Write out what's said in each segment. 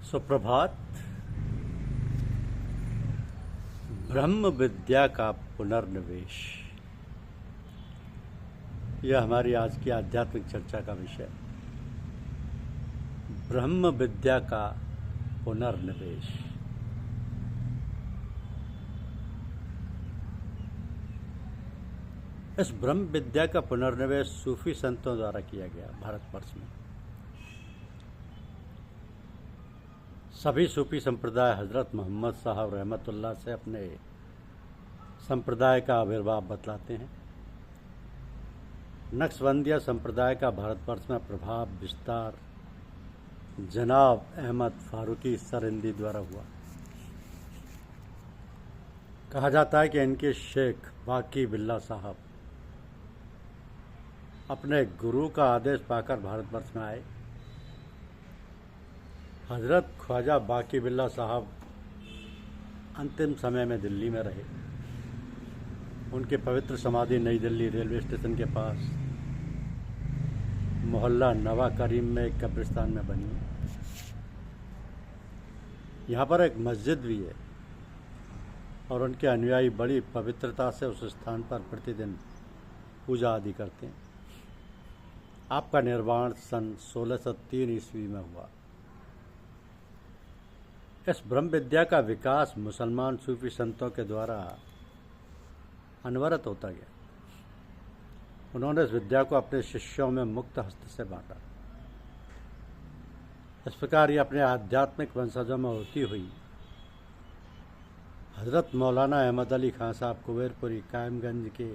सुप्रभात। ब्रह्म विद्या का पुनर्निवेश, यह हमारी आज की आध्यात्मिक चर्चा का विषय। ब्रह्म विद्या का पुनर्निवेश। इस ब्रह्म विद्या का पुनर्निवेश सूफी संतों द्वारा किया गया भारतवर्ष में। सभी सूफी संप्रदाय हजरत मोहम्मद साहब रहमतुल्लाह से अपने संप्रदाय का आविर्भाव बतलाते हैं। नक्शबंदिया संप्रदाय का भारतवर्ष में प्रभाव विस्तार जनाब अहमद फारूकी सरहिंदी द्वारा हुआ। कहा जाता है कि इनके शेख बाकी बिल्ला साहब अपने गुरु का आदेश पाकर भारतवर्ष में आए। हजरत ख्वाजा बाकी बिल्ला साहब अंतिम समय में दिल्ली में रहे। उनकी पवित्र समाधि नई दिल्ली रेलवे स्टेशन के पास मोहल्ला नवा करीम में एक कब्रिस्तान में बनी है। यहाँ पर एक मस्जिद भी है और उनके अनुयायी बड़ी पवित्रता से उस स्थान पर प्रतिदिन पूजा आदि करते हैं। आपका निर्माण सन 1603 ईस्वी में हुआ। इस ब्रह्म विद्या का विकास मुसलमान सूफी संतों के द्वारा अनवरत होता गया। उन्होंने इस विद्या को अपने शिष्यों में मुक्त हस्त से बांटा। इस प्रकार ये अपने आध्यात्मिक वंशजों में होती हुई हजरत मौलाना अहमद अली खान साहब कुबेरपुरी कायमगंज के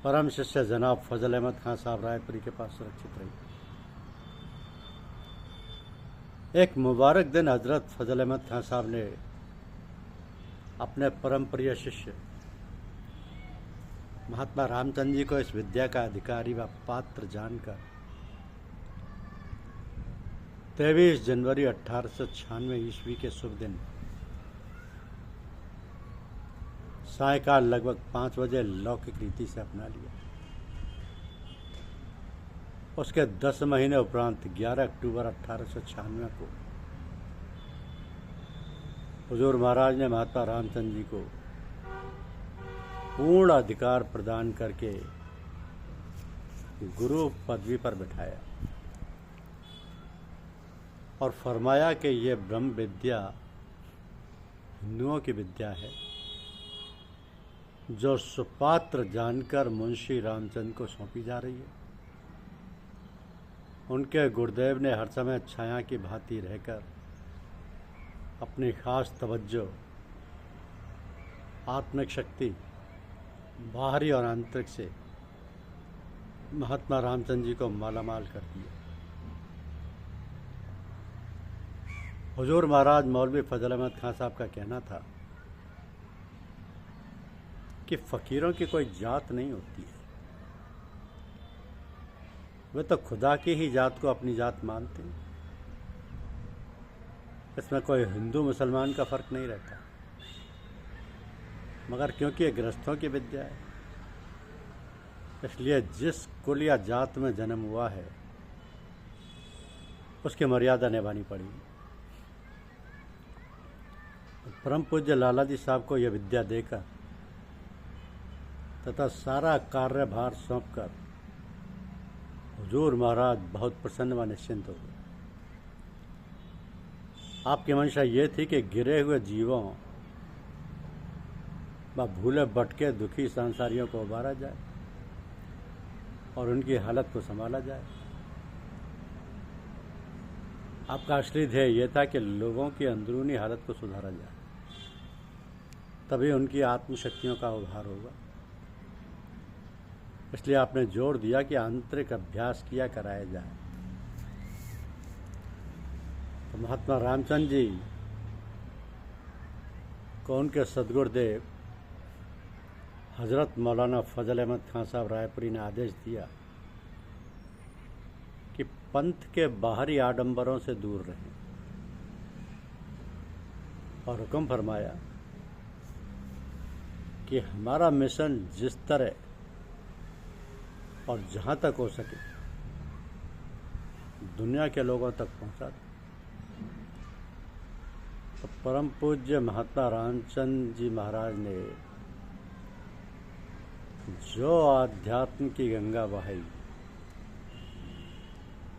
परम शिष्य जनाब फजल अहमद खान साहब रायपुरी के पास सुरक्षित रही। एक मुबारक दिन हजरत फजल अहमद खान साहब ने अपने परम प्रिय शिष्य महात्मा रामचंद्र जी को इस विद्या का अधिकारी व पात्र जानकर 23 जनवरी 1896 ईस्वी के शुभ दिन सायकाल लगभग 5 बजे लौकिक रीति से अपना लिया। उसके 10 महीने उपरांत 11 अक्टूबर 1896 को हुजूर महाराज ने महात्मा रामचंद्र जी को पूर्ण अधिकार प्रदान करके गुरु पदवी पर बिठाया और फरमाया कि ये ब्रह्म विद्या हिंदुओं की विद्या है जो सुपात्र जानकर मुंशी रामचंद्र को सौंपी जा रही है। उनके गुरुदेव ने हर समय छाया की भांति रहकर अपनी खास तवज्जो, आत्मिक शक्ति, बाहरी और आंतरिक से महात्मा रामचंद्र जी को मालामाल कर दिया। हुजूर महाराज मौलवी फजल अहमद खान साहब का कहना था कि फ़कीरों की कोई जात नहीं होती है, वे तो खुदा की ही जात को अपनी जात मानते हैं। इसमें कोई हिंदू मुसलमान का फ़र्क नहीं रहता, मगर क्योंकि ये गृहस्थों की विद्या है इसलिए जिस कुल या जात में जन्म हुआ है उसकी मर्यादा निभानी पड़ेगी। परम पूज्य लाला जी साहब को यह विद्या देकर तथा सारा कार्यभार सौंपकर हुजूर महाराज बहुत प्रसन्न व निश्चिंत हो गए। आपकी मंशा ये थी कि गिरे हुए जीवों व भूले भटके दुखी संसारियों को उबारा जाए और उनकी हालत को संभाला जाए। आपका असली ध्येय यह था कि लोगों की अंदरूनी हालत को सुधारा जाए, तभी उनकी आत्मशक्तियों का उभार होगा। इसलिए आपने जोर दिया कि आंतरिक अभ्यास किया कराया जाए। तो महात्मा रामचंद्र जी को उनके सद्गुरुदेव हजरत मौलाना फजल अहमद खान साहब रायपुरी ने आदेश दिया कि पंथ के बाहरी आडंबरों से दूर रहें और हुक्म फरमाया कि हमारा मिशन जिस तरह और जहाँ तक हो सके दुनिया के लोगों तक पहुँचा दें। तो परम पूज्य महात्मा रामचंद्र जी महाराज ने जो आध्यात्म की गंगा बहाई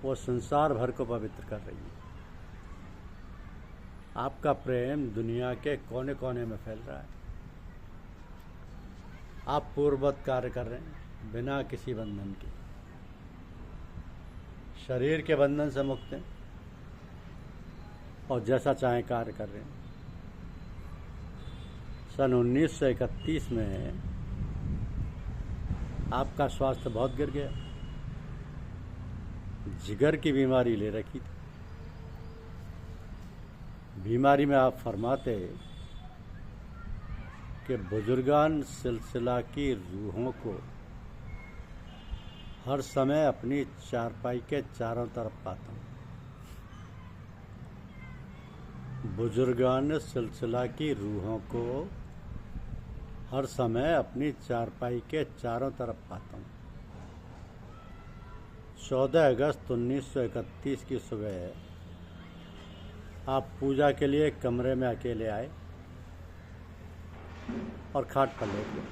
वो संसार भर को पवित्र कर रही है। आपका प्रेम दुनिया के कोने कोने में फैल रहा है। आप पूर्ववत कार्य कर रहे हैं बिना किसी बंधन के, शरीर के बंधन से मुक्त हैं और जैसा चाहे कार्य कर रहे हैं। सन 1931 में आपका स्वास्थ्य बहुत गिर गया, जिगर की बीमारी ले रखी थी। बीमारी में आप फरमाते कि बुजुर्गान सिलसिला की रूहों को हर समय अपनी चारपाई के चारों तरफ पाता हूँ। बुजुर्गान सिलसिला की रूहों को हर समय अपनी चारपाई के चारों तरफ पाता हूँ। 14 अगस्त 1931 की सुबह आप पूजा के लिए कमरे में अकेले आए और खाट पर लेट गए।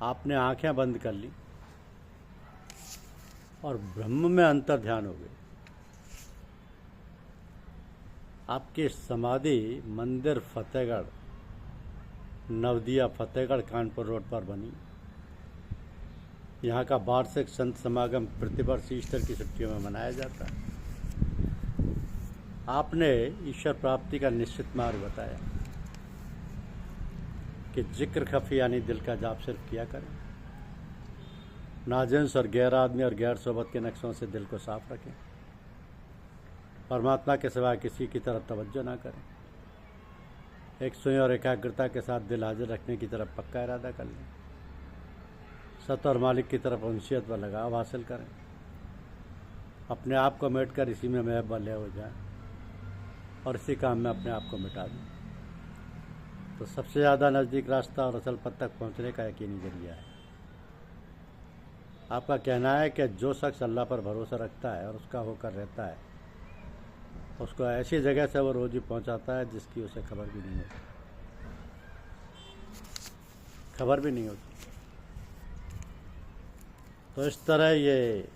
आपने आंखें बंद कर ली और ब्रह्म में अंतर ध्यान हो गए। आपकी समाधि मंदिर फतेहगढ़, नवदिया फतेहगढ़, कानपुर रोड पर बनी। यहाँ का वार्षिक संत समागम प्रतिवर्ष ईस्टर की छुट्टियों में मनाया जाता है। आपने ईश्वर प्राप्ति का निश्चित मार्ग बताया कि जिक्र खफी यानी दिल का जाप सिर्फ किया करें, नाजिन्स और गैर आदमी और गैर सोबत के नक्शों से दिल को साफ रखें, परमात्मा के सिवा किसी की तरफ तवज्जो ना करें, एक सुई और एकाग्रता के साथ दिल हाजिर रखने की तरफ पक्का इरादा कर लें, सत और मालिक की तरफ उनसियत व लगाव हासिल करें, अपने आप को मिट कर इसी में महब वाले हो जाएं और इसी काम में अपने आप को मिटा दें। तो सबसे ज़्यादा नज़दीक रास्ता और असल पद तक पहुंचने का यकीनी जरिया है। आपका कहना है कि जो शख्स अल्लाह पर भरोसा रखता है और उसका होकर रहता है, उसको ऐसी जगह से वो रोजी पहुंचाता है जिसकी उसे खबर भी नहीं होती। तो इस तरह ये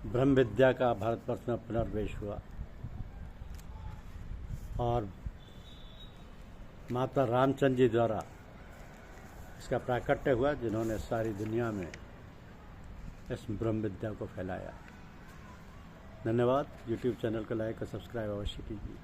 ब्रह्म विद्या का भारतवर्ष में पुनर्वेश हुआ और माता रामचंद्र जी द्वारा इसका प्राकट्य हुआ, जिन्होंने सारी दुनिया में इस ब्रह्म विद्या को फैलाया। धन्यवाद। YouTube चैनल को लाइक और सब्सक्राइब अवश्य कीजिए।